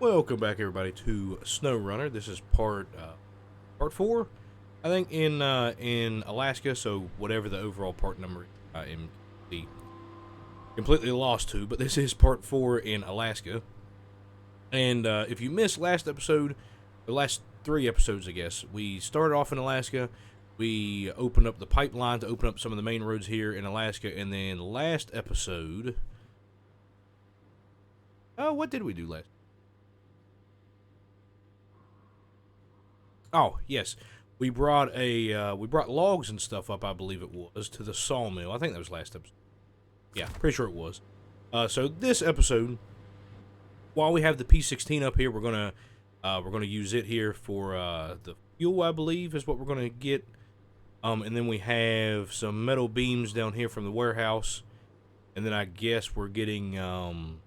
Welcome back, everybody, to Snowrunner. This is part 4, I think, in Alaska. So whatever the overall part number, I am completely lost to. But this is part 4 in Alaska. And if you missed last episode, the last 3 episodes, I guess, we started off in Alaska. We opened up the pipeline to open up some of the main roads here in Alaska, and then last episode, what did we do last? Oh, yes. We brought logs and stuff up, I believe it was, to the sawmill. I think that was last episode. Yeah, pretty sure it was. So this episode, while we have the P16 up here, we're gonna use it here for the fuel, I believe, is what we're gonna get. And then we have some metal beams down here from the warehouse, and then I guess we're getting gonna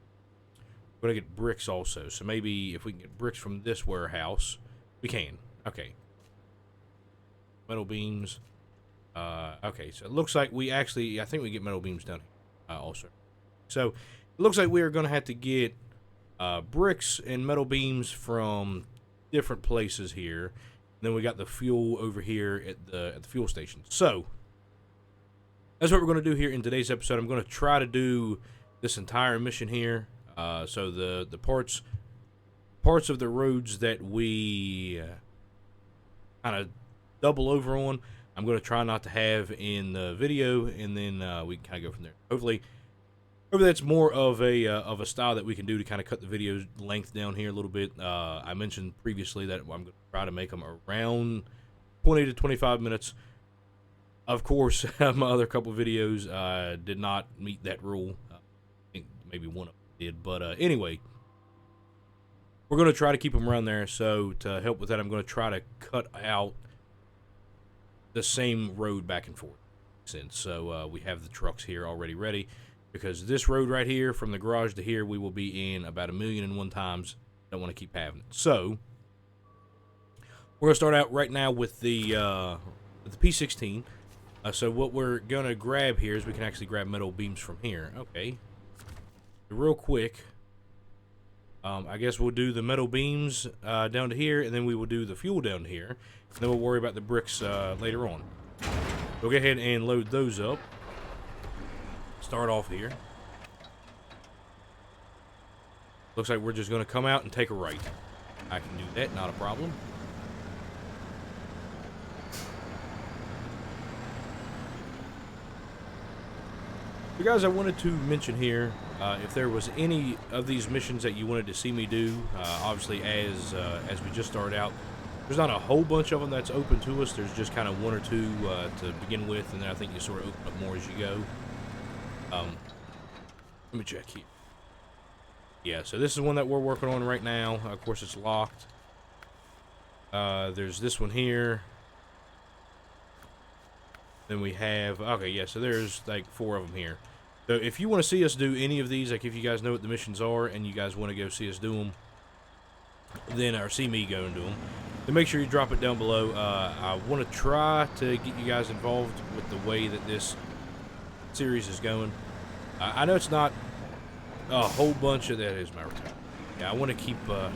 get bricks also. So maybe if we can get bricks from this warehouse, we can. Okay. Metal beams. Okay, so it looks like I think we get metal beams down here also. So it looks like we are going to have to get bricks and metal beams from different places here. And then we got the fuel over here at the fuel station. So that's what we're going to do here in today's episode. I'm going to try to do this entire mission here. So the parts of the roads that we kind of double over on, I'm going to try not to have in the video, and then we can kind of go from there. Hopefully that's more of a style that we can do to kind of cut the video length down here a little bit. I mentioned previously that I'm going to try to make them around 20 to 25 minutes. Of course, my other couple videos did not meet that rule. I think maybe one of them did, but anyway, we're going to try to keep them around there. So to help with that, I'm going to try to cut out the same road back and forth. So we have the trucks here already ready, because this road right here from the garage to here, we will be in about 1,000,001 times. Don't want to keep having it. So we're going to start out right now with the P16. So what we're going to grab here is we can actually grab metal beams from here. Okay. Real quick, I guess we'll do the metal beams down to here, and then we will do the fuel down to here. And then we'll worry about the bricks later on. We'll go ahead and load those up. Start off here. Looks like we're just going to come out and take a right. I can do that, not a problem. So guys, I wanted to mention here, if there was any of these missions that you wanted to see me do, obviously as we just started out, there's not a whole bunch of them that's open to us. There's just kind of 1 or 2 to begin with, and then I think you sort of open up more as you go. Let me check here. Yeah, so this is one that we're working on right now. Of course, it's locked. There's this one here. Then we have, okay, yeah, so there's like 4 of them here. So if you want to see us do any of these, like if you guys know what the missions are and you guys want to go see us do them, then, or see me go and do them, then make sure you drop it down below. I want to try to get you guys involved with the way that this series is going. I know it's not a whole bunch of, that is my return. Yeah, I want to keep, I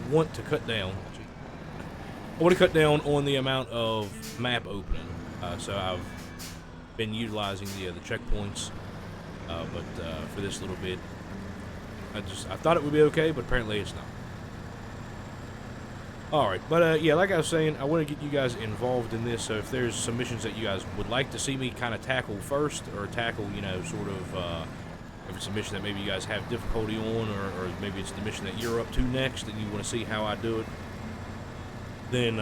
want to cut down. I want to cut down on the amount of map opening. So I've been utilizing the checkpoints, but for this little bit, I thought it would be okay, but apparently it's not. Alright, but yeah, like I was saying, I want to get you guys involved in this, so if there's some missions that you guys would like to see me kind of tackle first, or tackle, you know, sort of, if it's a mission that maybe you guys have difficulty on, or maybe it's the mission that you're up to next and you want to see how I do it, then,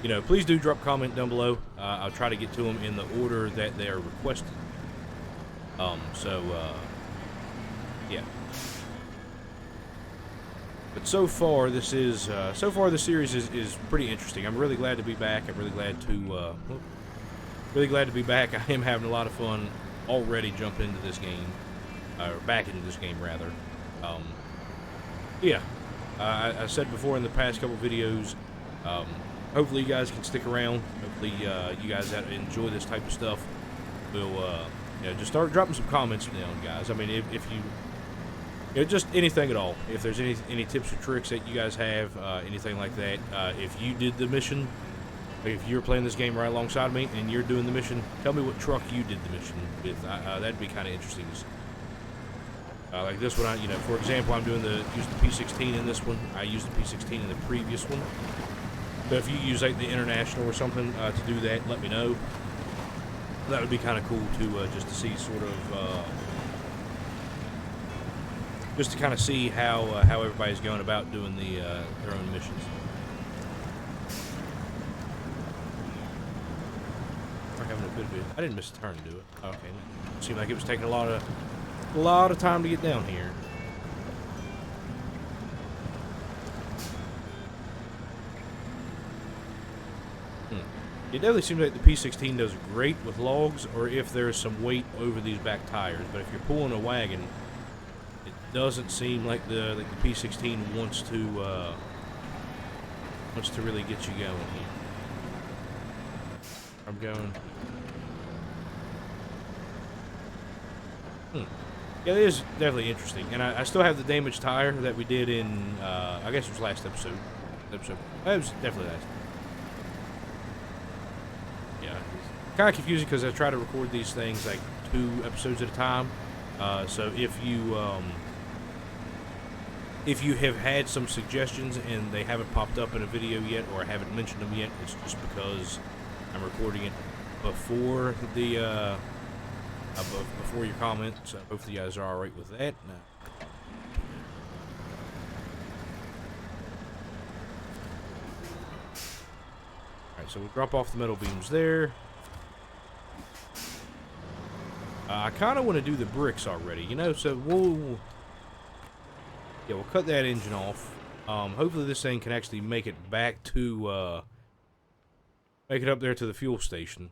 you know, please do drop a comment down below. I'll try to get to them in the order that they're requested. Yeah. But so far, this series is pretty interesting. I'm really glad to be back. I'm really glad to be back. I am having a lot of fun already jumping into this game, or back into this game rather. Yeah. I said before in the past couple videos, hopefully you guys can stick around. Hopefully you guys that enjoy this type of stuff will, you know, just start dropping some comments down, guys. I mean, if you You know, just anything at all. If there's any tips or tricks that you guys have, anything like that. If you did the mission, like if you're playing this game right alongside me and you're doing the mission, tell me what truck you did the mission with. That'd be kind of interesting. Like this one, you know, for example, I'm using the P16 in this one. I used the P16 in the previous one. So if you use like the International or something to do that, let me know. That would be kind of cool to just to see sort of just to kind of see how everybody's going about doing their own missions. We're having a good bit. I didn't miss a turn to do it. Okay, it seemed like it was taking a lot of time to get down here. It definitely seems like the P16 does great with logs, or if there's some weight over these back tires. But if you're pulling a wagon, it doesn't seem like the P16 wants to really get you going here. I'm going. Yeah, it is definitely interesting, and I still have the damaged tire that we did in I guess it was last episode. It was definitely last. Kind of confusing because I try to record these things like 2 episodes at a time. So if you have had some suggestions and they haven't popped up in a video yet, or I haven't mentioned them yet, it's just because I'm recording it before the before your comments. So hopefully you guys are all right with that. All right, so we'll drop off the metal beams there. I kind of want to do the bricks already, you know, so we'll cut that engine off. Hopefully this thing can actually make it back to, make it up there to the fuel station.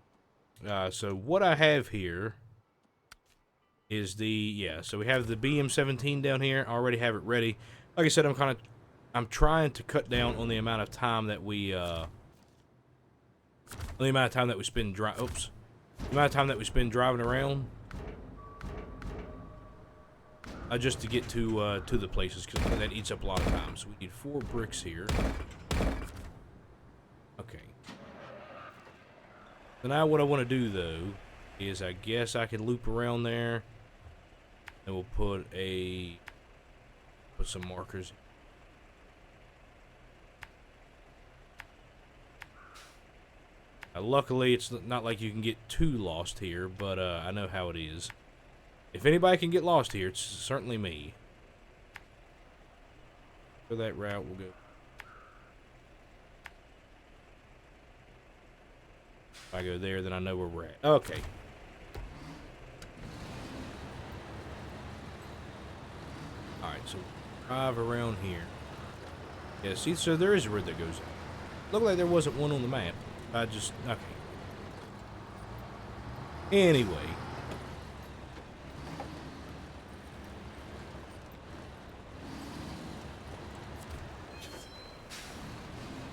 So what I have here is so we have the BM17 down here. I already have it ready. Like I said, I'm trying to cut down on the amount of time that we, spend driving around. Just to get to the places, because that eats up a lot of time. So we need 4 bricks here. Okay. So now what I want to do though is I guess I can loop around there, and we'll put some markers. Luckily, it's not like you can get too lost here, but I know how it is. If anybody can get lost here, it's certainly me. For that route, we'll go. If I go there, then I know where we're at. Okay. Alright, so drive around here. Yeah, see, so there is a road that goes up. Looked like there wasn't one on the map. Okay. Anyway.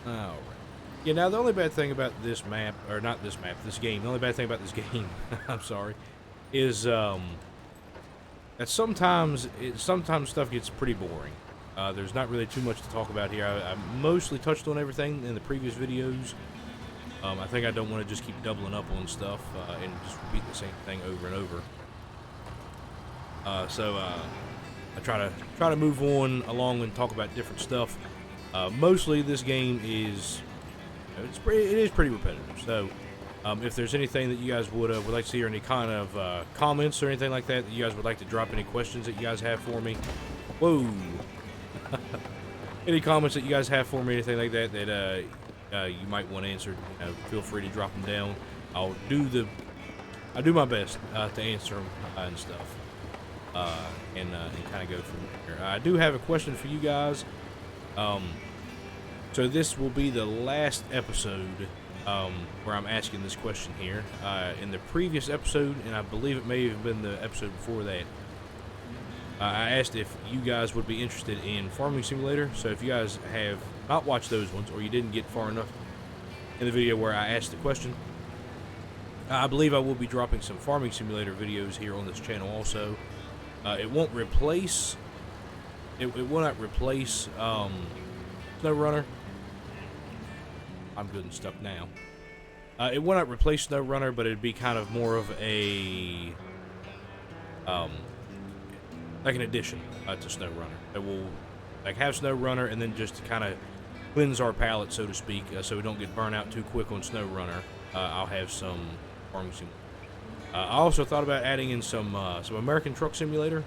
Alright. Yeah, now the only bad thing about this map, or not this map, this game, the only bad thing about this game, I'm sorry, is that sometimes stuff gets pretty boring. There's not really too much to talk about here. I mostly touched on everything in the previous videos. I think I don't want to just keep doubling up on stuff and just repeat the same thing over and over. So I try to move on along and talk about different stuff. Mostly this game is, it is pretty repetitive. So if there's anything that you guys would like to see, or any kind of comments or anything like that you guys would like to drop, any questions that you guys have for me, whoa, any comments that you guys have for me, anything like that you might want answered, feel free to drop them down. I'll do my best to answer them and stuff, and kind of go from there. I do have a question for you guys. So this will be the last episode where I'm asking this question here. In the previous episode, and I believe it may have been the episode before that, I asked if you guys would be interested in Farming Simulator. So if you guys have not watched those ones, or you didn't get far enough in the video where I asked the question, I believe I will be dropping some Farming Simulator videos here on this channel also. It won't replace it will not replace Snowrunner. I'm good and stuck now. It will not replace Snowrunner, but it'd be kind of more of a like an addition to Snowrunner. It will like have Snowrunner and then just kind of cleanse our palate, so to speak, so we don't get burnt out too quick on Snowrunner. I'll have some farming simulator. I also thought about adding in some American Truck Simulator.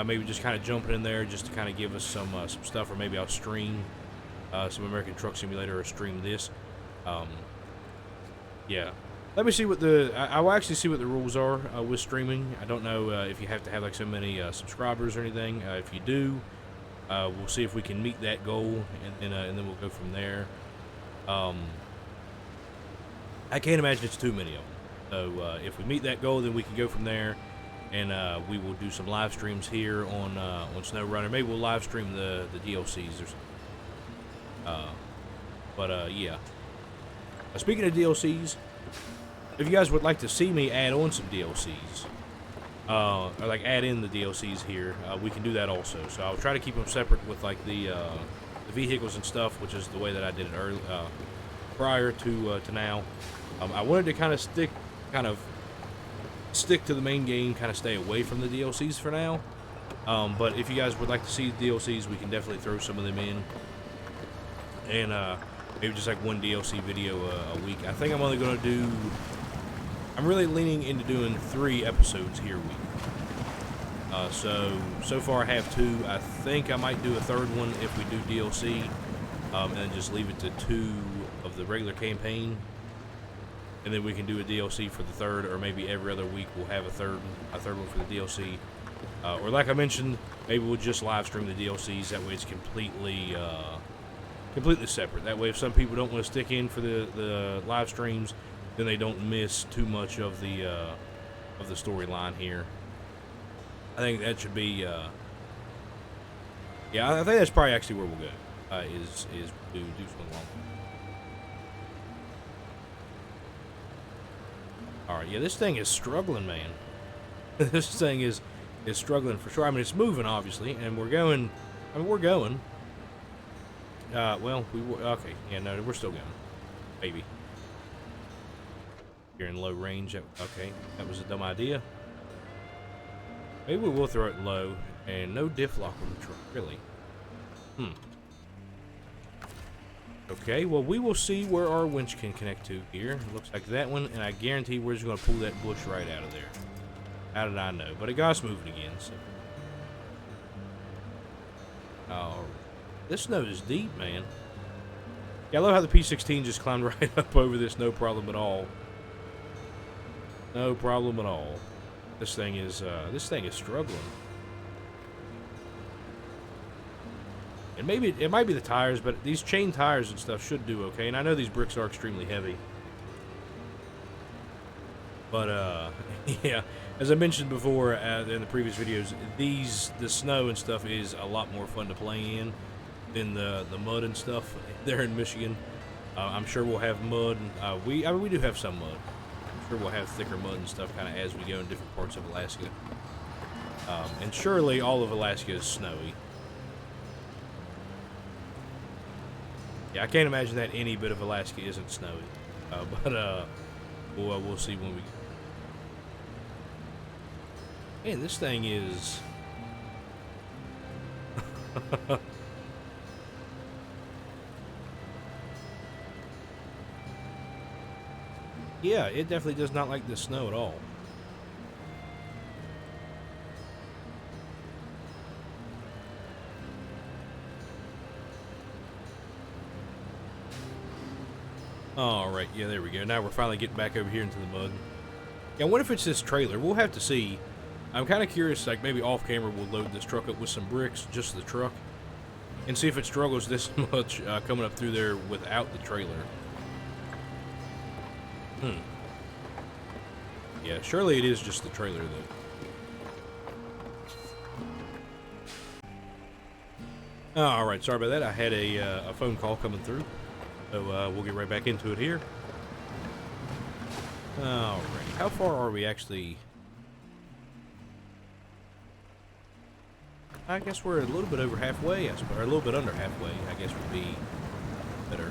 Maybe just kind of jumping in there just to kind of give us some stuff, or maybe I'll stream some American Truck Simulator or stream this. Yeah. Let me see what I will actually see what the rules are with streaming. I don't know if you have to have like so many subscribers or anything. If you do, we'll see if we can meet that goal, and then we'll go from there. I can't imagine it's too many of them. So if we meet that goal, then we can go from there, and we will do some live streams here on Snowrunner. Maybe we'll live stream the DLCs or something. Yeah. Speaking of DLCs, if you guys would like to see me add on some DLCs, or like add in the DLCs here, we can do that also. So I'll try to keep them separate with like the vehicles and stuff, which is the way that I did it early, prior to now. I wanted to kind of stick to the main game, kind of stay away from the DLCs for now. But if you guys would like to see the DLCs, we can definitely throw some of them in, and maybe just like one DLC video a week. I think I'm only going to do. I'm really leaning into doing 3 episodes here a week. So far I have 2. I think I might do a 3rd one if we do DLC, and then just leave it to 2 of the regular campaign, and then we can do a DLC for the 3rd, or maybe every other week we'll have a third one for the DLC. Or like I mentioned, maybe we'll just live stream the DLCs. That way it's completely separate. That way if some people don't want to stick in for the live streams, then they don't miss too much of the storyline here. I think that should be yeah, I think that's probably actually where we'll go, is do something long. Alright, yeah, this thing is struggling, man. This thing is struggling for sure. I mean, it's moving, obviously, and we're going. I mean, we're going. Well, okay. Yeah, no, we're still going. Maybe. You're in low range. Okay, that was a dumb idea. Maybe we will throw it low, and no diff lock on the truck, really. Okay, well, we will see where our winch can connect to here. It looks like that one, and I guarantee we're just going to pull that bush right out of there. How did I know? But it got us moving again, so. Oh, this snow is deep, man. Yeah, I love how the P16 just climbed right up over this, no problem at all. No problem at all. This thing is struggling. And maybe it might be the tires, but these chain tires and stuff should do okay. And I know these bricks are extremely heavy. But yeah, as I mentioned before in the previous videos, the snow and stuff is a lot more fun to play in than the mud and stuff there in Michigan. I'm sure we'll have mud. We do have some mud. I'm sure we'll have thicker mud and stuff kind of as we go in different parts of Alaska. And surely all of Alaska is snowy. Yeah, I can't imagine that any bit of Alaska isn't snowy. But we'll see when we. Man, this thing is. Yeah, it definitely does not like the snow at all. Alright, yeah, there we go. Now we're finally getting back over here into the mud. Yeah, what if it's this trailer? We'll have to see. I'm kind of curious, like maybe off camera we'll load this truck up with some bricks, just the truck, and see if it struggles this much coming up through there without the trailer. Yeah, surely it is just the trailer, though. Alright, sorry about that. I had a phone call coming through. So we'll get right back into it here. Alright, how far are we actually? I guess we're a little bit over halfway, or a little bit under halfway, I guess would be better.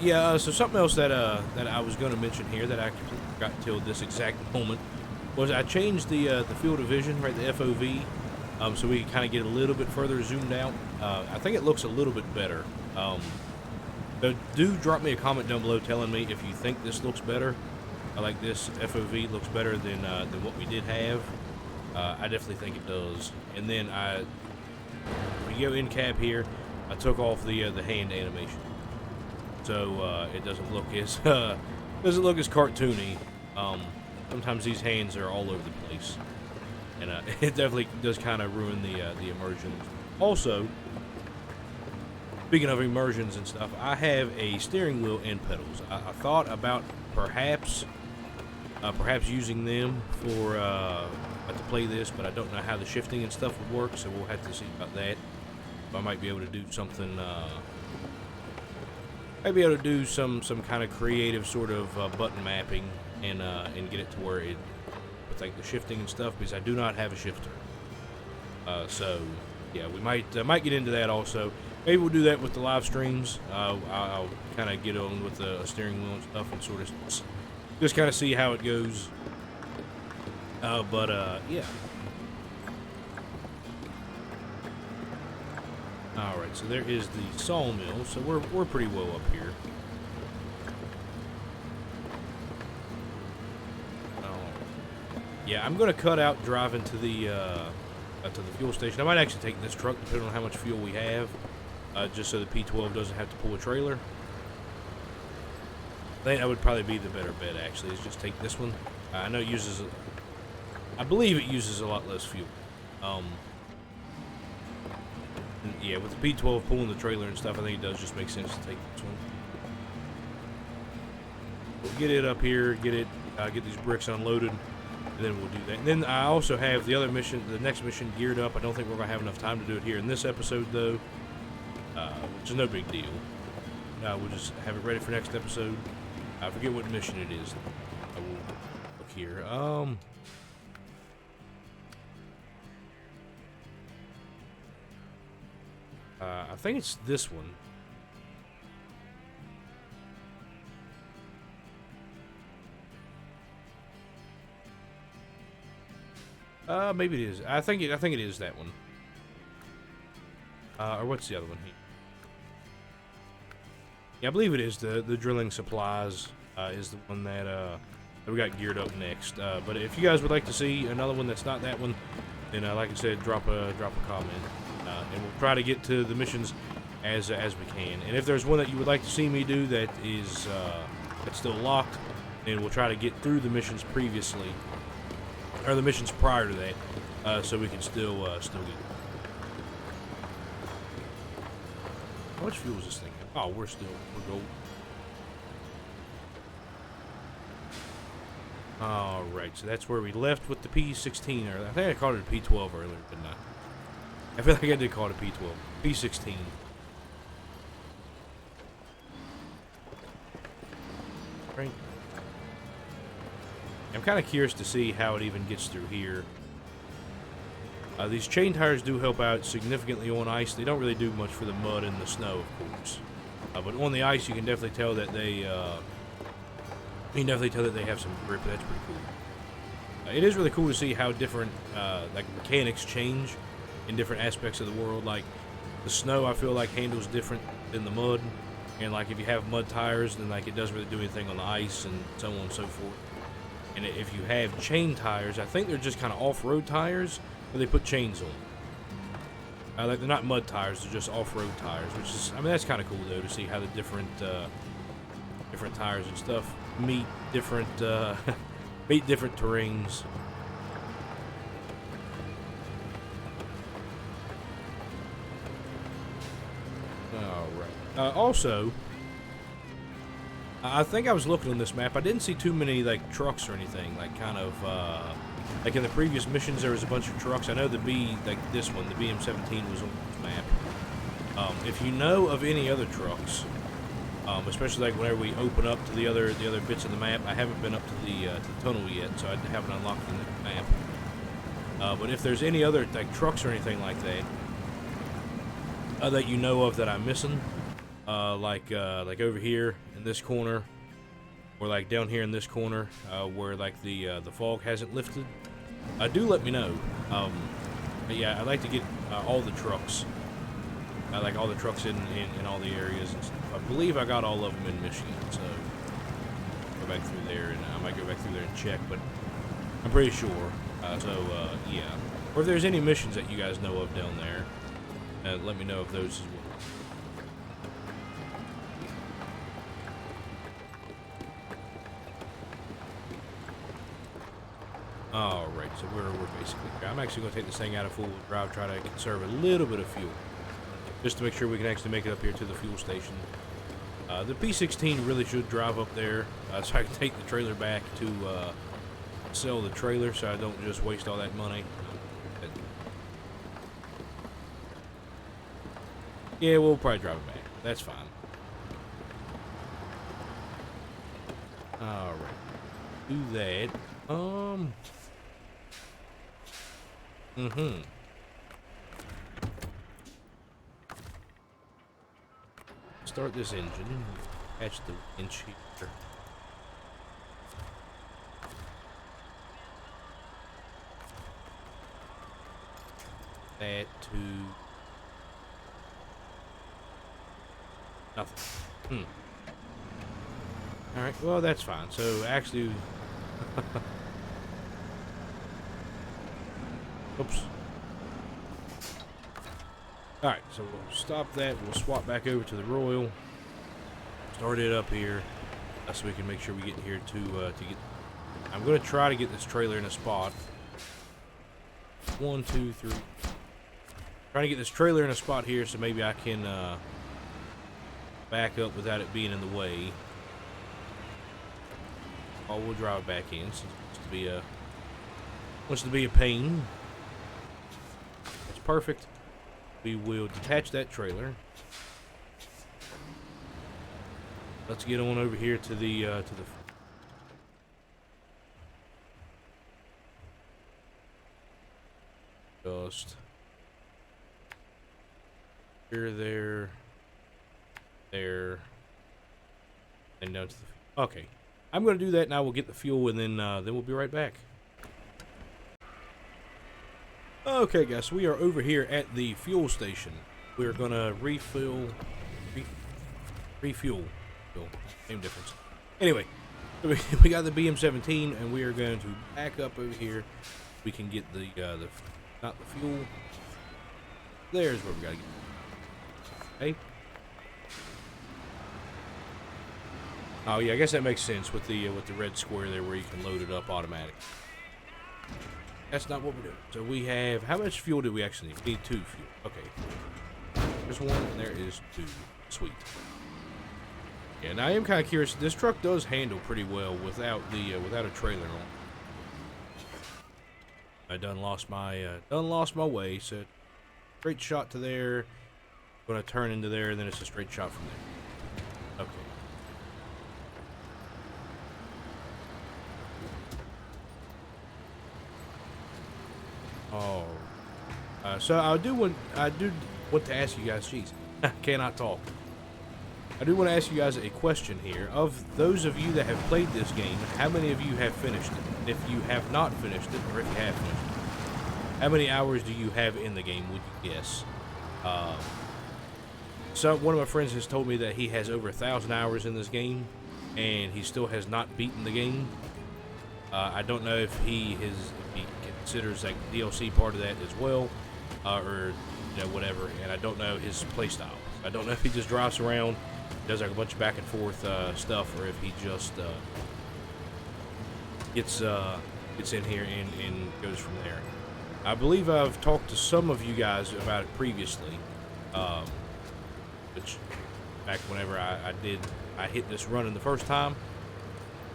Yeah. So something else that I was going to mention here that I completely forgot until this exact moment was I changed the field of vision, right, the FOV, so we can kind of get a little bit further zoomed out. I think it looks a little bit better. So do drop me a comment down below telling me if you think this looks better. I like this FOV looks better than what we did have. I definitely think it does. And then when you go in cab here, I took off the hand animation, so it doesn't look as cartoony. Sometimes these hands are all over the place, and it definitely does kind of ruin the immersion. Also, speaking of immersions and stuff, I have a steering wheel and pedals. I thought about perhaps using them for to play this, but I don't know how the shifting and stuff would work, so we'll have to see about that. I might be able to do something. Might be able to do some kind of creative sort of button mapping and get it to where it with like the shifting and stuff, because I do not have a shifter. So yeah, we might get into that also. Maybe we'll do that with the live streams. I'll kind of get on with the steering wheel and stuff and sort of just kind of see how it goes. Yeah. Alright, so there is the sawmill, so we're pretty well up here. Yeah, I'm going to cut out driving to the fuel station. I might actually take this truck, depending on how much fuel we have, just so the P12 doesn't have to pull a trailer. I think that would probably be the better bet, actually, is just take this one. I know it uses, I believe it uses a lot less fuel. Yeah, with the P12 pulling the trailer and stuff, I think it does just make sense to take this one. We'll get it up here, get these bricks unloaded, and then we'll do that. And then I also have the next mission geared up. I don't think we're going to have enough time to do it here in this episode, though, which is no big deal. We'll just have it ready for next episode. I forget what mission it is. I will look here. I think it's this one. Maybe it is. I think it is that one. Or what's the other one here? Yeah, I believe it is the drilling supplies is the one that we got geared up next. But if you guys would like to see another one that's not that one, then like I said, drop a comment. And we'll try to get to the missions as we can. And if there's one that you would like to see me do that is that's still locked, then we'll try to get through the missions previously, or the missions prior to that, so we can still get. How much fuel is this thing? Oh, we're gold. All right, so that's where we left with the P16 earlier. I think I called it a P12 earlier, didn't I? I feel like I did call it a P12. P16. Right. I'm kind of curious to see how it even gets through here. These chain tires do help out significantly on ice. They don't really do much for the mud and the snow, of course. But on the ice, you can definitely tell that they have some grip. That's pretty cool. It is really cool to see how different like mechanics change in different aspects of the world. Like the snow, I feel like handles different than the mud, and like if you have mud tires, then like it doesn't really do anything on the ice, and so on and so forth. And if you have chain tires, I think they're just kind of off-road tires, but they put chains on. Like they're not mud tires; they're just off-road tires, which is, I mean, that's kind of cool though to see how the different tires and stuff meet different terrains. Also, I think I was looking on this map. I didn't see too many like trucks or anything. Like kind of like in the previous missions, there was a bunch of trucks. I know this one, the BM17 was on this map. If you know of any other trucks, especially like whenever we open up to the other bits of the map, I haven't been up to the tunnel yet, so I haven't unlocked the map. But if there's any other like trucks or anything like that that you know of that I'm missing, like over here in this corner, or like down here in this corner, where like the fog hasn't lifted, do let me know. But yeah, I'd like to get all the trucks. I like all the trucks in all the areas. And stuff. I believe I got all of them in Michigan, so go back through there, and I might go back through there and check, but I'm pretty sure. Yeah. Or if there's any missions that you guys know of down there, let me know if those as well. Alright, so we're basically... I'm actually going to take this thing out of full drive, try to conserve a little bit of fuel, just to make sure we can actually make it up here to the fuel station. The P16 really should drive up there, so I can take the trailer back to sell the trailer, so I don't just waste all that money. Yeah, we'll probably drive it back. That's fine. Alright. Do that. Start this engine. Catch the winch here. That to nothing. Alright, well that's fine. So actually oops. Alright, so we'll stop that. We'll swap back over to the Royal. Start it up here. So we can make sure we get here to get... I'm going to try to get this trailer in a spot. 1, 2, 3. Trying to get this trailer in a spot here so maybe I can back up without it being in the way. Oh, we'll drive it back in since it wants to be a pain. That's perfect. We will detach that trailer. Let's get on over here to the just here, there, and down to the... Okay, I'm going to do that now. We'll get the fuel, and then we'll be right back. Okay, guys, we are over here at the fuel station. We're going to refuel. Same difference. Anyway, we got the BM17, and we are going to back up over here. We can get the not the fuel. There's where we got to get. Okay. Oh yeah, I guess that makes sense with the red square there, where you can load it up automatic. That's not what we're doing. So we have, how much fuel do we actually need? We need 2 fuel. Okay. There's 1 and there is 2. Sweet. Yeah, now I am kind of curious. This truck does handle pretty well without a trailer on. I done lost my way. So straight shot to there. Gonna turn into there, and then it's a straight shot from there. Okay. Oh, so I do want to ask you guys. Jeez, I cannot talk. I do want to ask you guys a question here. Of those of you that have played this game, how many of you have finished it? If you have not finished it, or if you have finished it, how many hours do you have in the game? Would you guess? So one of my friends has told me that he has over 1,000 hours in this game, and he still has not beaten the game. I don't know if he considers like DLC part of that as well, or whatever. And I don't know his playstyle. I don't know if he just drives around, does like a bunch of back and forth stuff, or if he just gets in here and goes from there. I believe I've talked to some of you guys about it previously, which back whenever I hit this running the first time.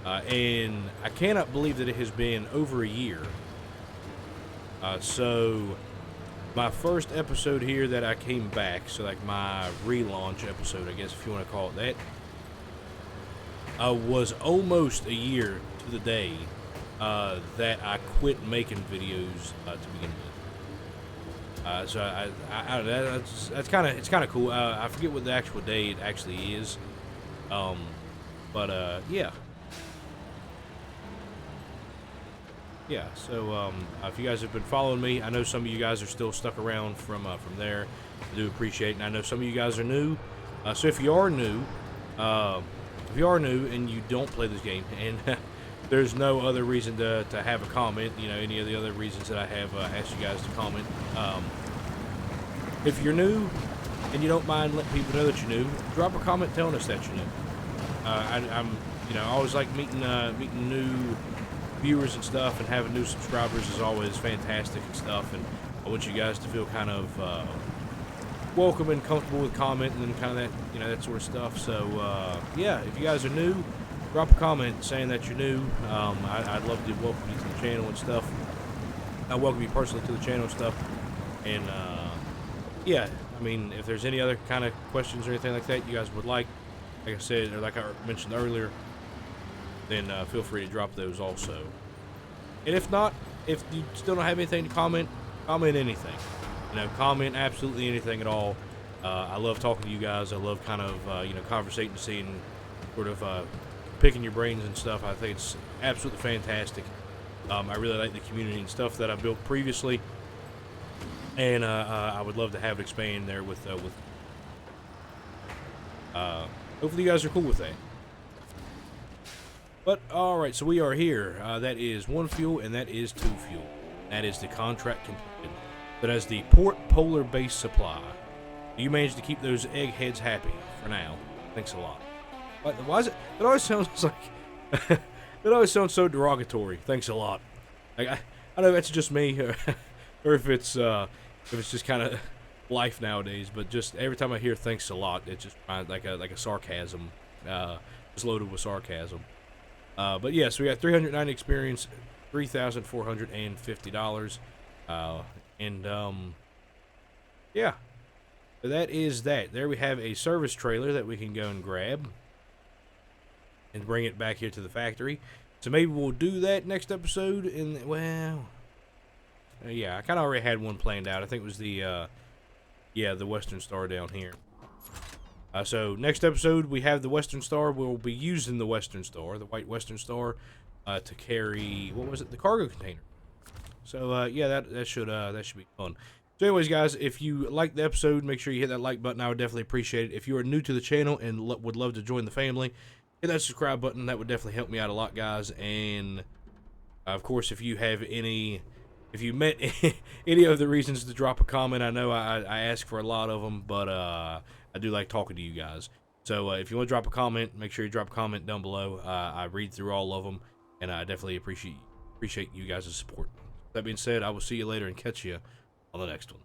And I cannot believe that it has been over a year. So my first episode here that I came back, so like my relaunch episode, I guess if you want to call it that, was almost a year to the day that I quit making videos to begin with. So I don't know, that's kind of, it's kind of cool. I forget what the actual day it actually is. Yeah. Yeah, so if you guys have been following me, I know some of you guys are still stuck around from there. I do appreciate it, and I know some of you guys are new. So if you are new and you don't play this game, and there's no other reason to have a comment, you know, any of the other reasons that I have asked you guys to comment. If you're new and you don't mind letting people know that you're new, drop a comment telling us that you're new. I'm, you know, I always like meeting new viewers and stuff, and having new subscribers is always fantastic and stuff, and I want you guys to feel kind of welcome and comfortable with commenting and kind of that, you know, that sort of stuff. So yeah, if you guys are new, drop a comment saying that you're new. I'd love to welcome you to the channel and stuff. I welcome you personally to the channel and stuff, and yeah, I mean, if there's any other kind of questions or anything like that you guys would like I said, or like I mentioned earlier, then feel free to drop those also. And if not, if you still don't have anything to comment, comment anything. You know, comment absolutely anything at all. I love talking to you guys. I love kind of, you know, conversating, seeing, sort of picking your brains and stuff. I think it's absolutely fantastic. I really like the community and stuff that I built previously. And I would love to have it expand there with hopefully you guys are cool with that. But, alright, so we are here. That is 1 fuel, and that is 2 fuel. That is the contract completed. But as the Port Polar base supply, you managed to keep those eggheads happy for now. Thanks a lot. Why is it? It always sounds like it always sounds so derogatory. Thanks a lot. Like I know that's just me, or if it's just kind of life nowadays. But just every time I hear "thanks a lot," it's just like a sarcasm, just loaded with sarcasm. But yeah, so we got 390 experience, $3,450, yeah. So that is that. There we have a service trailer that we can go and grab and bring it back here to the factory. So maybe we'll do that next episode. And well, yeah, I kind of already had one planned out. I think it was the Western Star down here. So next episode we have the Western Star. We'll be using the Western Star, the white Western Star, to carry, what was it, the cargo container. So yeah, that should be fun. So anyways, guys, if you liked the episode, make sure you hit that like button. I would definitely appreciate it. If you are new to the channel and would love to join the family, hit that subscribe button. That would definitely help me out a lot, guys. And of course, if you met any of the reasons to drop a comment, I know I ask for a lot of them, but I do like talking to you guys. So if you want to drop a comment, make sure you drop a comment down below. I read through all of them, and I definitely appreciate you guys' support. That being said, I will see you later and catch you on the next one.